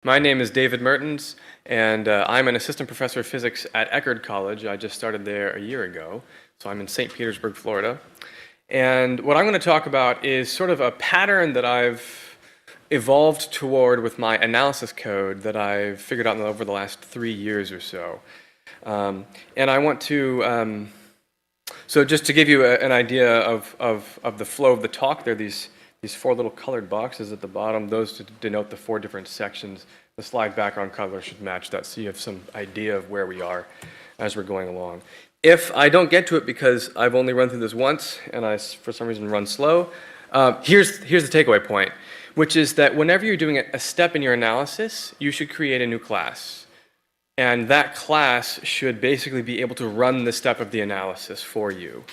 My name is David Mertens, and I'm an assistant professor of physics at Eckerd College. I just started there a year ago, so I'm in St. Petersburg, Florida. And what I'm going to talk about is sort of a pattern that I've evolved toward with my analysis code that I've figured out over the last 3 years or so. And I want to, so just to give you an idea of the flow of the talk, there are these 4 little colored boxes at the bottom, those to denote the 4 different sections. The slide background color should match that so you have some idea of where we are as we're going along. If I don't get to it because I've only run through this once and I, for some reason, run slow, here's the takeaway point, which is that whenever you're doing a step in your analysis, you should create a new class. And that class should basically be able to run the step of the analysis for you.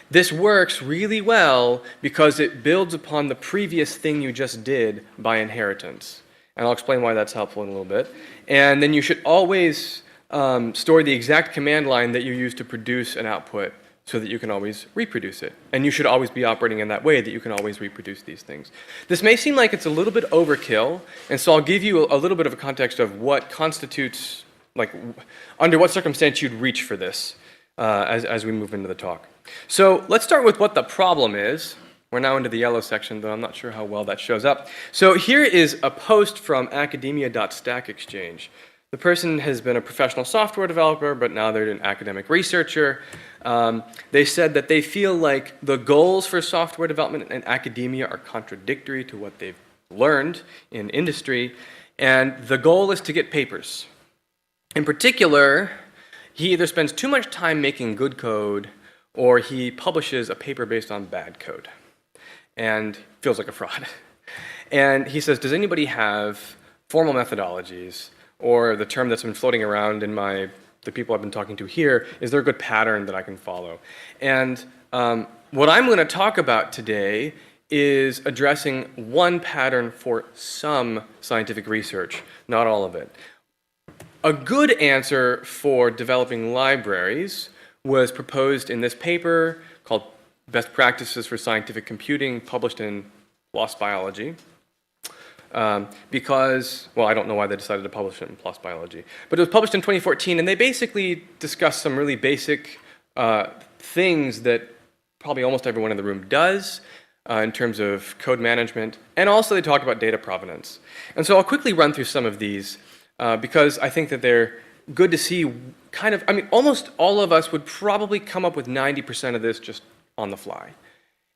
This works really well because it builds upon the previous thing you just did by inheritance. And I'll explain why that's helpful in a little bit. And then you should always store the exact command line that you use to produce an output so that you can always reproduce it. And you should always be operating in that way that you can always reproduce these things. This may seem like it's a little bit overkill, and so I'll give you a little bit of a context of what constitutes, like, under what circumstance you'd reach for this as we move into the talk. So let's start with what the problem is. We're now into the yellow section, though I'm not sure how well that shows up. So here is a post from academia.stack exchange. The person has been a professional software developer, but now they're an academic researcher. They said that they feel like the goals for software development and academia are contradictory to what they've learned in industry, and the goal is to get papers. In particular, he either spends too much time making good code or he publishes a paper based on bad code and feels like a fraud. And he says, does anybody have formal methodologies, or the term that's been floating around in the people I've been talking to here, is there a good pattern that I can follow? And what I'm going to talk about today is addressing one pattern for some scientific research, not all of it. A good answer for developing libraries was proposed in this paper called Best Practices for Scientific Computing, published in PLOS Biology. Because, well, I don't know why they decided to publish it in PLOS Biology, but it was published in 2014, and they basically discussed some really basic things that probably almost everyone in the room does in terms of code management, and also they talked about data provenance. And so I'll quickly run through some of these because I think that they're good to see kind of, I mean, almost all of us would probably come up with 90% of this just on the fly.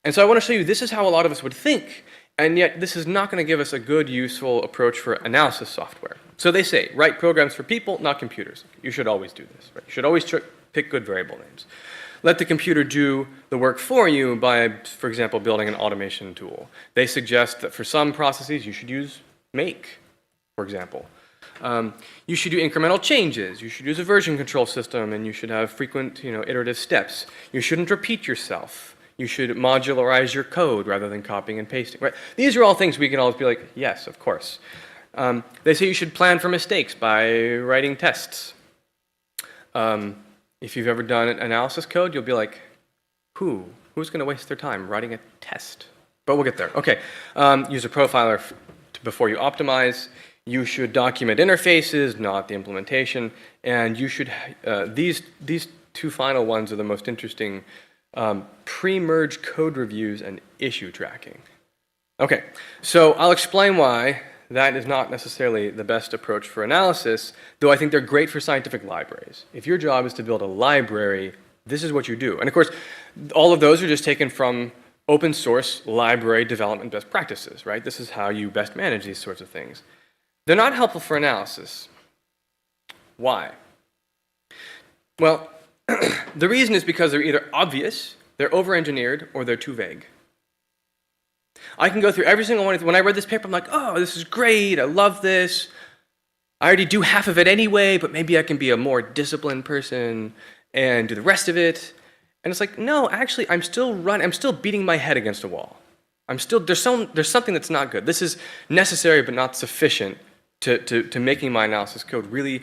And so I want to show you this is how a lot of us would think, and yet this is not going to give us a good, useful approach for analysis software. So they say, write programs for people, not computers. You should always do this. Right? You should always pick good variable names. Let the computer do the work for you by, for example, building an automation tool. They suggest that for some processes you should use make, for example. You should do incremental changes. You should use a version control system, and you should have frequent, iterative steps. You shouldn't repeat yourself. You should modularize your code rather than copying and pasting. Right? These are all things we can always be like, yes, of course. They say you should plan for mistakes by writing tests. If you've ever done an analysis code, you'll be like, who's going to waste their time writing a test? But we'll get there. Okay, use a profiler before you optimize. You should document interfaces, not the implementation, and you should, these 2 final ones are the most interesting, pre-merge code reviews and issue tracking. Okay, so I'll explain why that is not necessarily the best approach for analysis, though I think they're great for scientific libraries. If your job is to build a library, this is what you do. And of course, all of those are just taken from open source library development best practices, right? This is how you best manage these sorts of things. They're not helpful for analysis. Why? Well, the reason is because they're either obvious, they're over-engineered, or they're too vague. I can go through every single one. When I read this paper, I'm like, oh, this is great, I love this. I already do half of it anyway, but maybe I can be a more disciplined person and do the rest of it. And it's like, no, actually, I'm still beating my head against a wall. There's something that's not good. This is necessary but not sufficient to making my analysis code really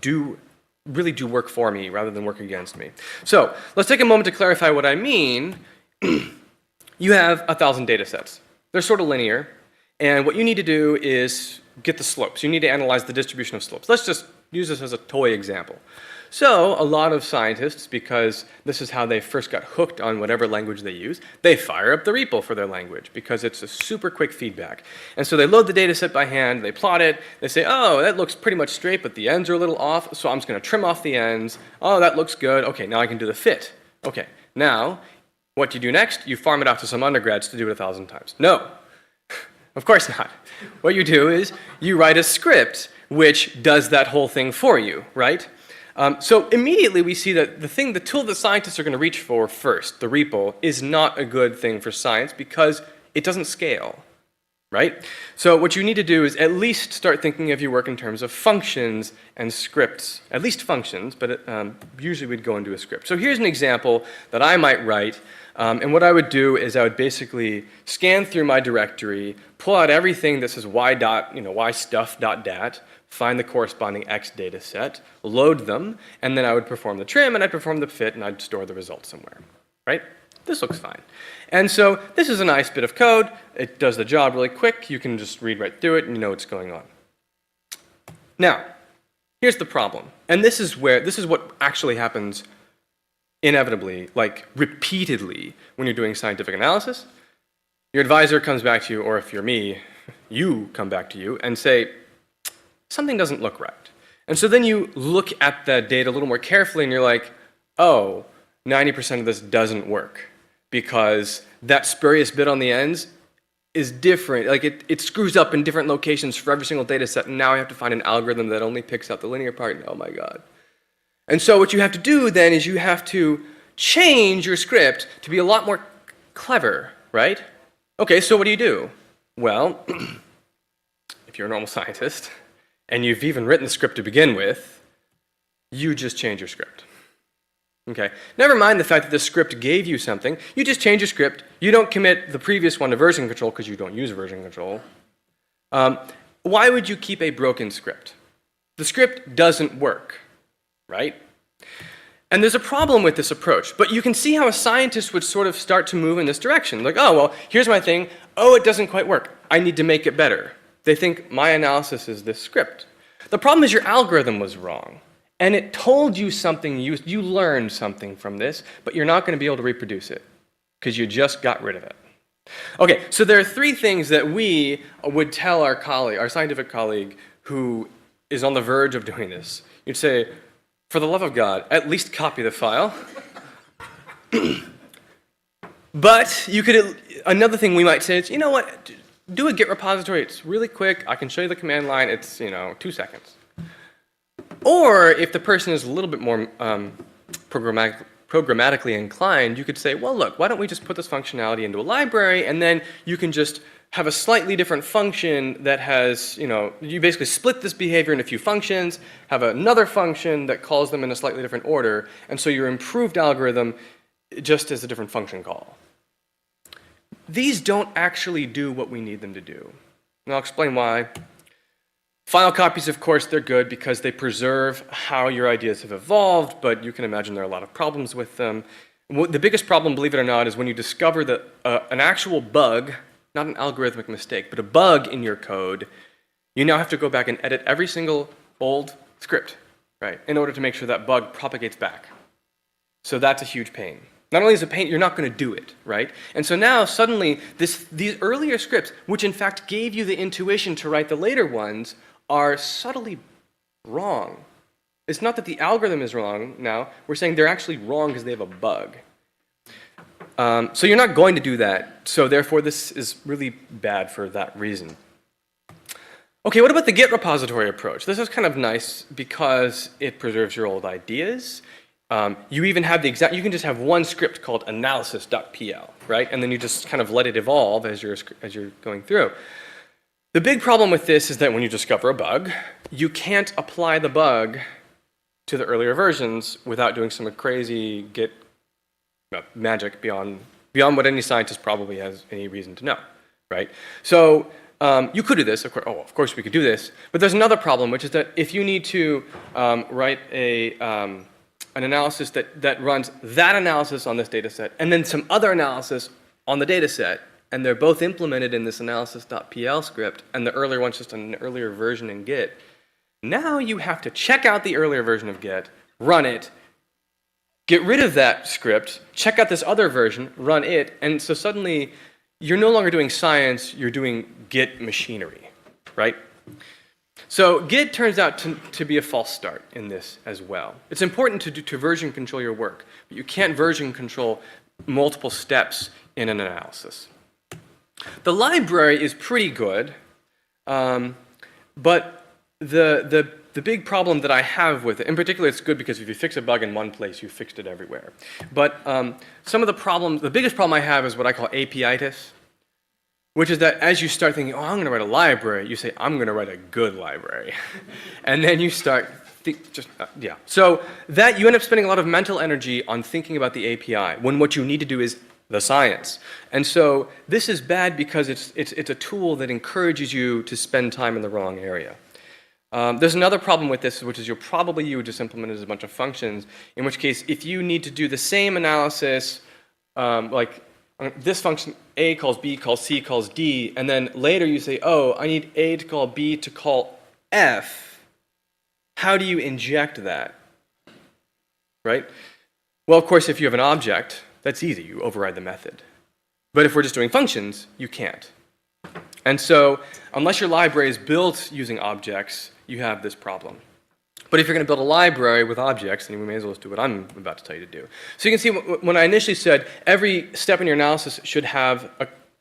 do work for me rather than work against me. So let's take a moment to clarify what I mean. You have 1,000 data sets. They're sort of linear, and what you need to do is get the slopes. You need to analyze the distribution of slopes. Let's just use this as a toy example. So a lot of scientists, because this is how they first got hooked on whatever language they use, they fire up the REPL for their language because it's a super quick feedback. And so they load the data set by hand, they plot it, they say, oh, that looks pretty much straight, but the ends are a little off, so I'm just going to trim off the ends. Oh, that looks good. Okay, now I can do the fit. Okay, now what do you do next? You farm it out to some undergrads to do it 1,000 times. No, of course not. What you do is you write a script which does that whole thing for you, right? So immediately we see that the tool that scientists are going to reach for first, the REPL, is not a good thing for science because it doesn't scale, right? So what you need to do is at least start thinking of your work in terms of functions and scripts, at least functions, but usually we'd go into a script. So here's an example that I might write, and what I would do is I would basically scan through my directory, pull out everything that says y stuff.dat, find the corresponding X data set, load them, and then I would perform the trim, and I'd perform the fit, and I'd store the results somewhere, right? This looks fine. And so this is a nice bit of code. It does the job really quick. You can just read right through it, and you know what's going on. Now, here's the problem. And this is what actually happens inevitably, like repeatedly, when you're doing scientific analysis. Your advisor comes back to you, or if you're me, you come back to you and say, something doesn't look right. And so then you look at the data a little more carefully and you're like, oh, 90% of this doesn't work because that spurious bit on the ends is different. Like it screws up in different locations for every single data set, and now I have to find an algorithm that only picks out the linear part, and oh my God. And so what you have to do then is you have to change your script to be a lot more clever, right? Okay, so what do you do? Well, if you're a normal scientist, and you've even written the script to begin with, you just change your script. Okay? Never mind the fact that the script gave you something. You just change your script. You don't commit the previous one to version control because you don't use version control. Why would you keep a broken script? The script doesn't work, right? And there's a problem with this approach, but you can see how a scientist would sort of start to move in this direction. Like, oh, well, here's my thing. Oh, it doesn't quite work. I need to make it better. They think my analysis is this script. The problem is your algorithm was wrong, and it told you something, you learned something from this, but you're not going to be able to reproduce it because you just got rid of it. Okay, so there are 3 things that we would tell our colleague, our scientific colleague who is on the verge of doing this. You'd say, for the love of God, at least copy the file. But you could, another thing we might say is, you know what, do a Git repository. It's really quick. I can show you the command line. It's 2 seconds. Or if the person is a little bit more programmatically inclined, you could say, well, look, why don't we just put this functionality into a library, and then you can just have a slightly different function that has, you basically split this behavior into a few functions, have another function that calls them in a slightly different order, and so your improved algorithm just is a different function call. These don't actually do what we need them to do. And I'll explain why. File copies, of course, they're good because they preserve how your ideas have evolved, but you can imagine there are a lot of problems with them. The biggest problem, believe it or not, is when you discover that an actual bug, not an algorithmic mistake, but a bug in your code, you now have to go back and edit every single old script, right, in order to make sure that bug propagates back. So that's a huge pain. Not only is it a pain, you're not going to do it, right? And so now suddenly these earlier scripts, which in fact gave you the intuition to write the later ones, are subtly wrong. It's not that the algorithm is wrong now. We're saying they're actually wrong because they have a bug. So you're not going to do that. So therefore, this is really bad for that reason. Okay, what about the Git repository approach? This is kind of nice because it preserves your old ideas. You even have you can just have one script called analysis.pl, right? And then you just kind of let it evolve as you're going through. The big problem with this is that when you discover a bug, you can't apply the bug to the earlier versions without doing some crazy Git magic beyond what any scientist probably has any reason to know, right? So you could do this, of course we could do this, but there's another problem, which is that if you need to write an analysis that runs that analysis on this data set and then some other analysis on the data set, and they're both implemented in this analysis.pl script, and the earlier one's just an earlier version in Git, now you have to check out the earlier version of Git, run it, get rid of that script, check out this other version, run it, and so suddenly you're no longer doing science, you're doing Git machinery, right? So Git turns out to be a false start in this as well. It's important to version control your work, but you can't version control multiple steps in an analysis. The library is pretty good, but the big problem that I have with it, in particular it's good because if you fix a bug in one place, you fixed it everywhere. But some of the problems, the biggest problem I have is what I call API-itis, which is that as you start thinking, oh, I'm going to write a library, you say, I'm going to write a good library. And then you start, So that you end up spending a lot of mental energy on thinking about the API, when what you need to do is the science. And so this is bad because it's a tool that encourages you to spend time in the wrong area. There's another problem with this, which is you would just implement it as a bunch of functions, in which case if you need to do the same analysis, like this function A calls B calls C calls D, and then later you say, oh, I need A to call B to call F. How do you inject that? Right? Well, of course, if you have an object, that's easy. You override the method. But if we're just doing functions, you can't. And so unless your library is built using objects, you have this problem. But if you're going to build a library with objects, then we may as well just do what I'm about to tell you to do. So you can see when I initially said every step in your analysis should have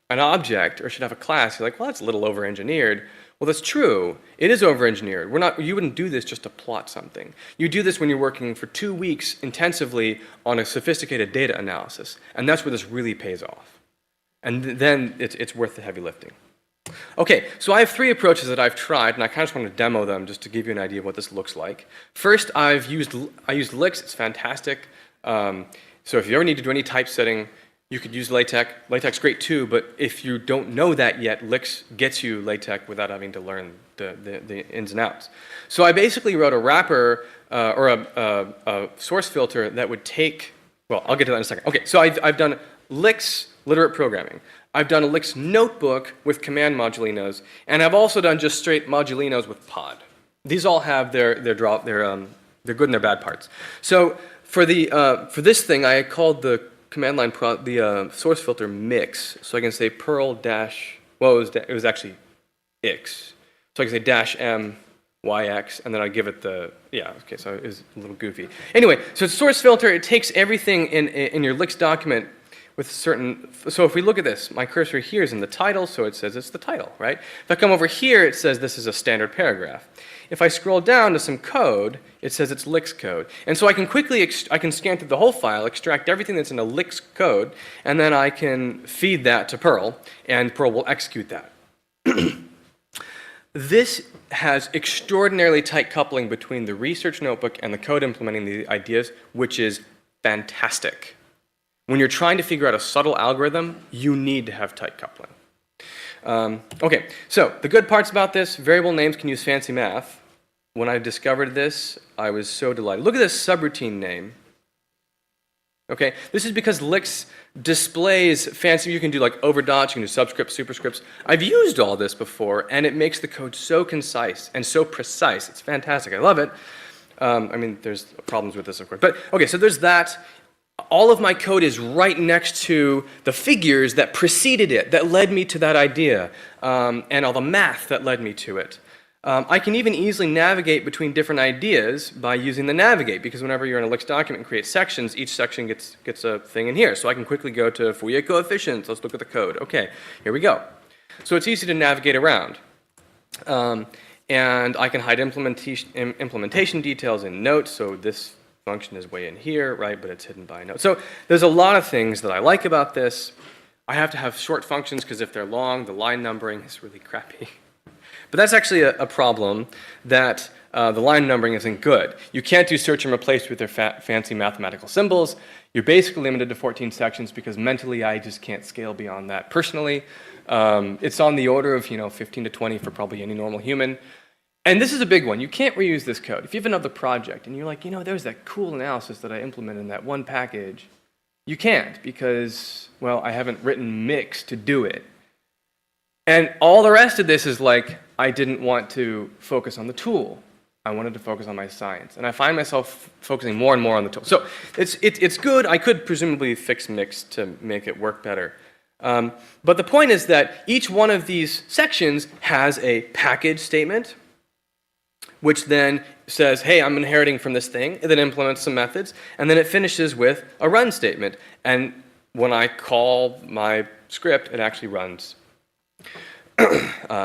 an object or should have a class, you're like, well, that's a little over-engineered. Well, that's true. It is over-engineered. You wouldn't do this just to plot something. You do this when you're working for 2 weeks intensively on a sophisticated data analysis. And that's where this really pays off. And then it's worth the heavy lifting. Okay, so I have 3 approaches that I've tried, and I kind of just want to demo them just to give you an idea of what this looks like. First, I used LIX. It's fantastic. So if you ever need to do any typesetting, you could use LaTeX. LaTeX is great too, but if you don't know that yet, LIX gets you LaTeX without having to learn the ins and outs. So I basically wrote a wrapper or a source filter that would take, well, I'll get to that in a second. Okay, so I've done LIX literate programming. I've done a LIX notebook with command modulinos, and I've also done just straight modulinos with pod. These all have their good and their bad parts. So for this thing, I called the command line the source filter mix, so I can say Perl dash. Well, it was actually ix, so I can say dash m yx, and then I give it the Okay, so it was a little goofy. Anyway, so it's source filter. It takes everything in your LIX document with certain, so if we look at this, my cursor here is in the title, so it says it's the title, right? If I come over here, it says this is a standard paragraph. If I scroll down to some code, it says it's LIX code. And so I can quickly, I can scan through the whole file, extract everything that's in a LIX code, and then I can feed that to Perl, and Perl will execute that. This has extraordinarily tight coupling between the research notebook and the code implementing the ideas, which is fantastic. When you're trying to figure out a subtle algorithm, you need to have tight coupling. Okay, so the good parts about this, variable names can use fancy math. When I discovered this, I was so delighted. Look at this subroutine name. Okay, this is because LIX displays fancy, you can do like overdots, you can do subscripts, superscripts. I've used all this before, and it makes the code so concise and so precise. It's fantastic, I love it. I mean, there's problems with this, of course. But okay, so there's that. All of my code is right next to the figures that preceded it, that led me to that idea, and all the math that led me to it. I can even easily navigate between different ideas by using the navigate, because whenever you're in a LIX document and create sections, each section gets a thing in here. So I can quickly go to Fourier coefficients. Let's look at the code. Okay, here we go. So it's easy to navigate around. And I can hide implementation details in notes, so this function is way in here, right, but it's hidden by a note. So there's a lot of things that I like about this. I have to have short functions because if they're long, the line numbering is really crappy. But that's actually a problem that the line numbering isn't good. You can't do search and replace with their fancy mathematical symbols. You're basically limited to 14 sections because mentally I just can't scale beyond that. Personally, it's on the order of 15 to 20 for probably any normal human. And this is a big one. You can't reuse this code. If you have another project and you're like, there's that cool analysis that I implemented in that one package, You can't because, well, I haven't written mix to do it. And all the rest of this is like, I didn't want to focus on the tool. I wanted to focus on my science. And I find myself focusing more and more on the tool. So it's good. I could presumably fix mix to make it work better. But the point is that each one of these sections has a package statement, which then says, hey, I'm inheriting from this thing. It then implements some methods. And then it finishes with a run statement. And when I call my script, it actually runs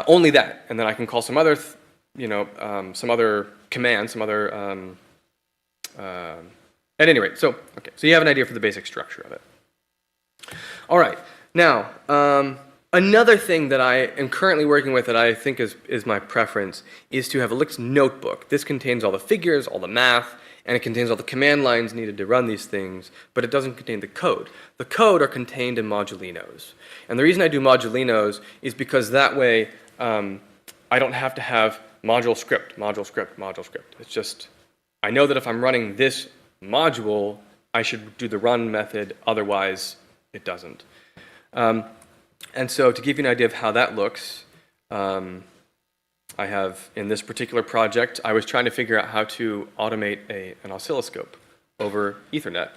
only that. And then I can call some other, some other command, some other, at any rate. So you have an idea for the basic structure of it. All right. Now, another thing that I am currently working with that I think is my preference is to have a LIX notebook. This contains all the figures, all the math, and it contains all the command lines needed to run these things, but it doesn't contain the code. The code are contained in modulinos. And the reason I do modulinos is because that way I don't have to have module script, module script, module script. It's just, I know that if I'm running this module, I should do the run method, otherwise it doesn't. And so to give you an idea of how that looks, I have, in this particular project, I was trying to figure out how to automate an oscilloscope over Ethernet.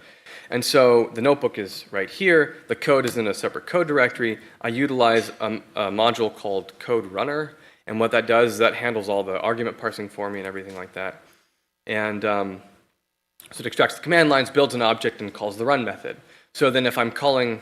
And so the notebook is right here. The code is in a separate code directory. I utilize a module called CodeRunner. And what that does is that handles all the argument parsing for me and everything like that. And so it extracts the command lines, builds an object, and calls the run method. So then if I'm calling,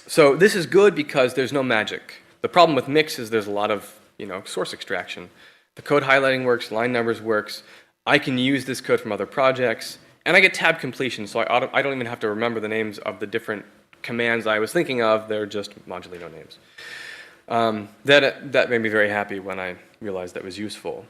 so this is good because there's no magic. The problem with mix is there's a lot of, source extraction. The code highlighting works, line numbers works. I can use this code from other projects, and I get tab completion, so I don't even have to remember the names of the different commands I was thinking of. They're just modulino names. That made me very happy when I realized that was useful.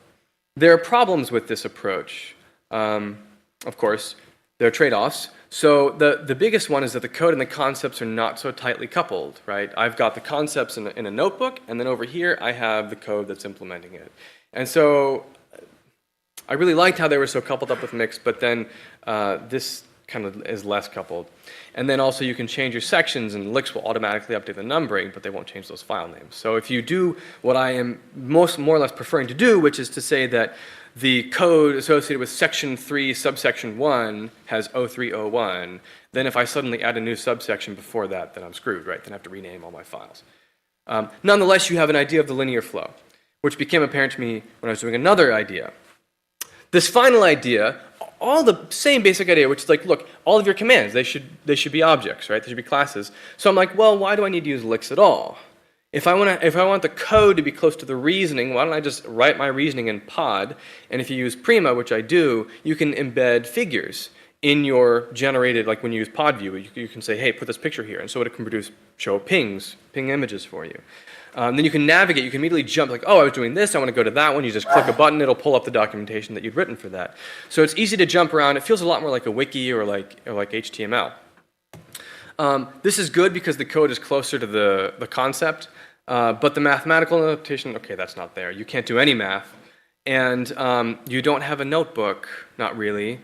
There are problems with this approach. Of course, there are trade-offs. So the biggest one is that the code and the concepts are not so tightly coupled, right? I've got the concepts in a notebook, and then over here I have the code that's implementing it. And so I really liked how they were so coupled up with mix, but then this kind of is less coupled. And then also you can change your sections, and LIX will automatically update the numbering, but they won't change those file names. So if you do what I am more or less preferring to do, which is to say that the code associated with section 3, subsection 1 has 0301, then if I suddenly add a new subsection before that, then I'm screwed, right? Then I have to rename all my files. Nonetheless, you have an idea of the linear flow, which became apparent to me when I was doing another idea. This final idea, all the same basic idea, which is like, look, all of your commands, they should be objects, right? They should be classes. So I'm like, well, why do I need to use LIX at all? If I want the code to be close to the reasoning, why don't I just write my reasoning in pod? And if you use Prima, which I do, you can embed figures in your generated, like when you use pod view, you can say, hey, put this picture here. And so it can show ping images for you. Then you can navigate, you can immediately jump, like, oh, I was doing this, I want to go to that one. You just click a button, it'll pull up the documentation that you'd written for that. So it's easy to jump around. It feels a lot more like a wiki or like HTML. This is good because the code is closer to the concept, but the mathematical notation, okay, that's not there. You can't do any math. And you don't have a notebook, not really.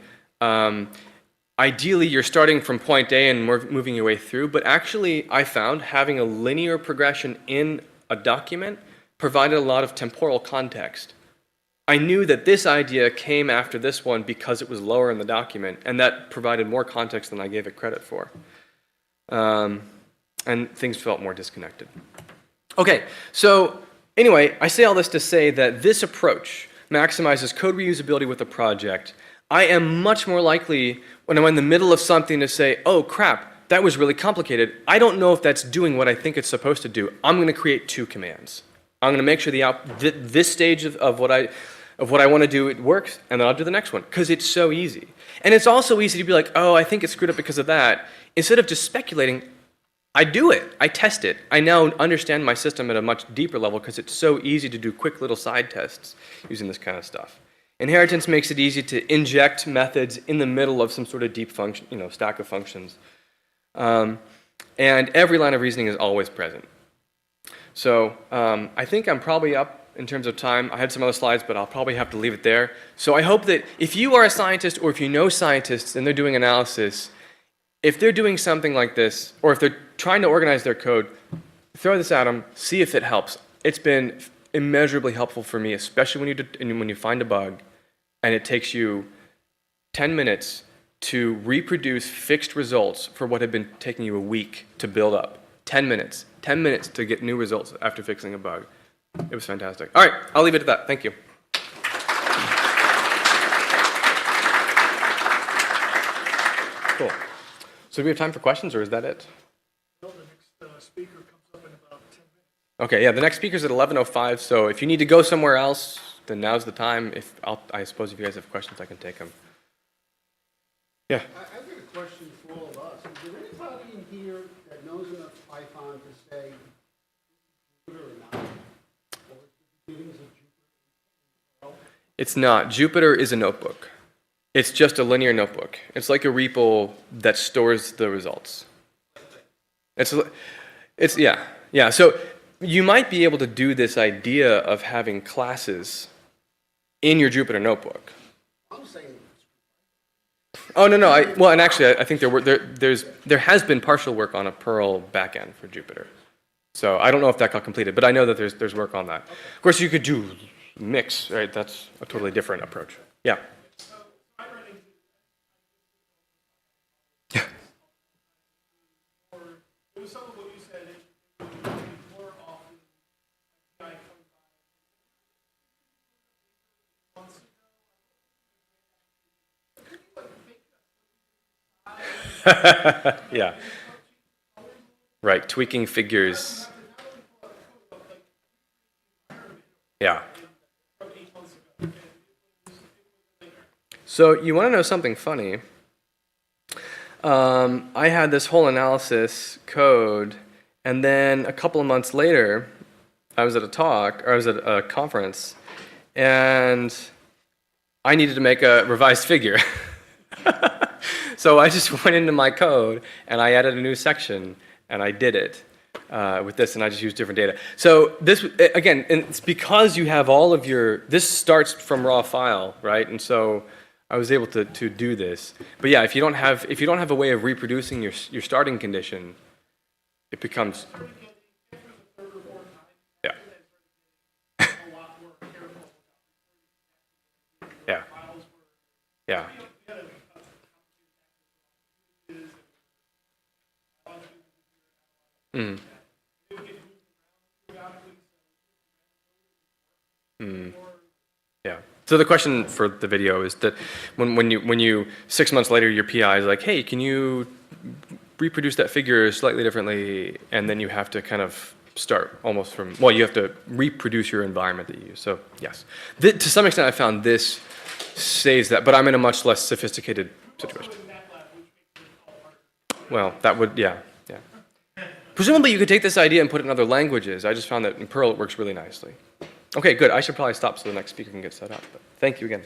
Ideally, you're starting from point A and moving your way through, but actually, I found having a linear progression in a document provided a lot of temporal context. I knew that this idea came after this one because it was lower in the document, and that provided more context than I gave it credit for. And things felt more disconnected. Okay, so anyway, I say all this to say that this approach maximizes code reusability with a project. I am much more likely, when I'm in the middle of something, to say, oh crap, that was really complicated. I don't know if that's doing what I think it's supposed to do. I'm going to create 2 commands. I'm going to make sure this stage of what I want to do, it works, and then I'll do the next one, because it's so easy. And it's also easy to be like, oh, I think it's screwed up because of that. Instead of just speculating, I do it. I test it. I now understand my system at a much deeper level because it's so easy to do quick little side tests using this kind of stuff. Inheritance makes it easy to inject methods in the middle of some sort of deep function, stack of functions. And every line of reasoning is always present. So I think I'm probably up in terms of time. I had some other slides, but I'll probably have to leave it there. So I hope that if you are a scientist or if you know scientists and they're doing analysis, if they're doing something like this, or if they're trying to organize their code, throw this at them, see if it helps. It's been immeasurably helpful for me, especially when you find a bug and it takes you 10 minutes to reproduce fixed results for what had been taking you a week to build up. 10 minutes. 10 minutes to get new results after fixing a bug. It was fantastic. All right, I'll leave it at that. Thank you. Cool. So do we have time for questions, or is that it? No, the next speaker comes up in about 10 minutes. Okay, yeah, the next speaker's at 11:05, so if you need to go somewhere else, then now's the time. I suppose if you guys have questions, I can take them. Yeah? I've got a question for all of us. Is there anybody in here that knows enough Python to say Jupyter or not? Or is the beginnings of Jupyter? It's not. Jupyter is a notebook. It's just a linear notebook. It's like a REPL that stores the results. Yeah. So you might be able to do this idea of having classes in your Jupyter notebook. I'm saying. Oh no. And actually, I think there has been partial work on a Perl backend for Jupyter. So I don't know if that got completed, but I know that there's work on that. Of course, you could do mix, right? That's a totally different approach. Yeah. Yeah. Right, tweaking figures. Yeah. So you want to know something funny? I had this whole analysis code, and then a couple of months later, I was at a conference, and I needed to make a revised figure. So I just went into my code, and I added a new section, and I did it with this, and I just used different data. So this, again, it's because you have all of this starts from raw file, right? And so I was able to do this. But yeah, if you don't have a way of reproducing your starting condition, it becomes, yeah. Yeah. Yeah. Mm. Mm. Yeah. So the question for the video is that when you 6 months later your PI is like, hey, can you reproduce that figure slightly differently, and then you have to kind of start almost from, well, you have to reproduce your environment that you use. So yes, to some extent I found this saves that, but I'm in a much less sophisticated situation. Well, that would, yeah. Presumably you could take this idea and put it in other languages. I just found that in Perl it works really nicely. Okay, good. I should probably stop so the next speaker can get set up. But thank you again.